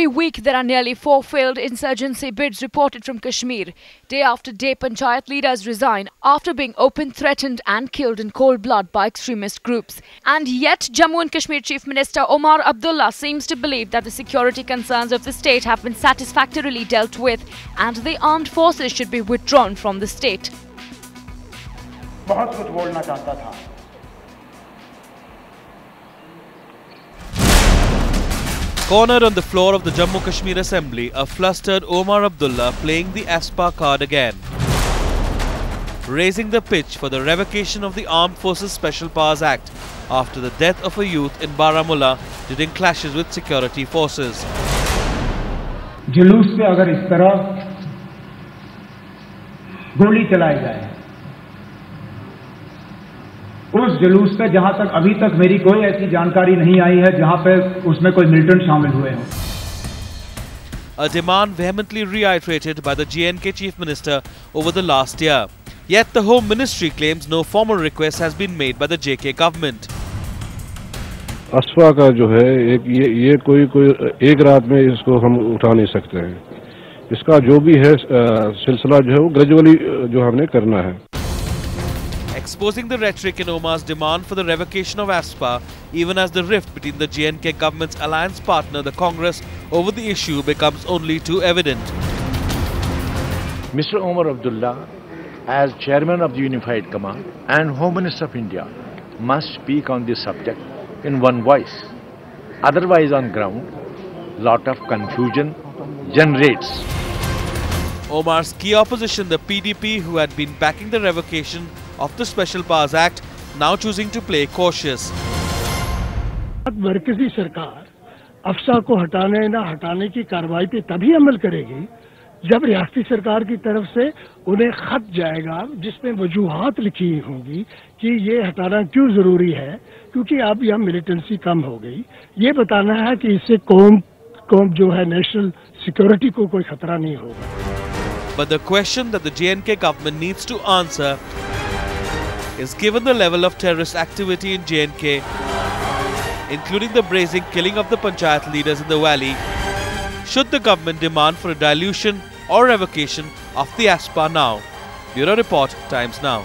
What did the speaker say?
Every week there are nearly 4 failed insurgency bids reported from Kashmir. Day after day, Panchayat leaders resign after being open threatened and killed in cold blood by extremist groups. And yet, Jammu and Kashmir Chief Minister Omar Abdullah seems to believe that the security concerns of the state have been satisfactorily dealt with and the armed forces should be withdrawn from the state. बहुत कुछ बोलना चाहता था. Cornered on the floor of the Jammu Kashmir Assembly, a flustered Omar Abdullah playing the ASPA card again, raising the pitch for the revocation of the Armed Forces Special Powers Act after the death of a youth in Baramulla during clashes with security forces. जुलूस पे अगर इस तरह गोली चलाई जाए, उस जुलूस पे जहां तक अभी तक मेरी कोई ऐसी जानकारी नहीं आई है जहां पे उसमें कोई मिलिटेंट शामिल हुए हों. A demand vehemently reiterated by the JNK Chief Minister over the last year. Yet the Home Ministry claims no formal request has been made by the JK government. ASPA का जो है ये कोई एक रात में इसको हम उठा नहीं सकते हैं. इसका जो भी है सिलसिला जो है वो ग्रेजुअली जो हमने करना है. Exposing the rhetoric in Omar's demand for the revocation of ASPA, even as the rift between the JNK government's alliance partner, the Congress, over the issue becomes only too evident. Mr. Omar Abdullah, as Chairman of the Unified Command and Home Minister of India, must speak on this subject in one voice. Otherwise, on ground, lot of confusion generates. Omar's key opposition, the PDP, who had been backing the revocation of the Special Powers Act, now choosing to play cautious. मरकजी सरकार अफसा को हटाने ना हटाने की कार्रवाई पे तभी अमल करेगी जब रियासती सरकार की तरफ से उन्हें खत जाएगा जिसमें वजूहात लिखी होंगी कि ये हटाना क्यों जरूरी है, क्योंकि अब यह मिलिटेंसी कम हो गई. ये बताना है कि इससे कौम जो है नेशनल सिक्योरिटी को कोई खतरा नहीं होगा. But the question that the JNK government needs to answer is, given the level of terrorist activity in JNK, including the brazen killing of the Panchayat leaders in the valley, should the government demand for a dilution or revocation of the ASPA now? Bureau Report, Times Now.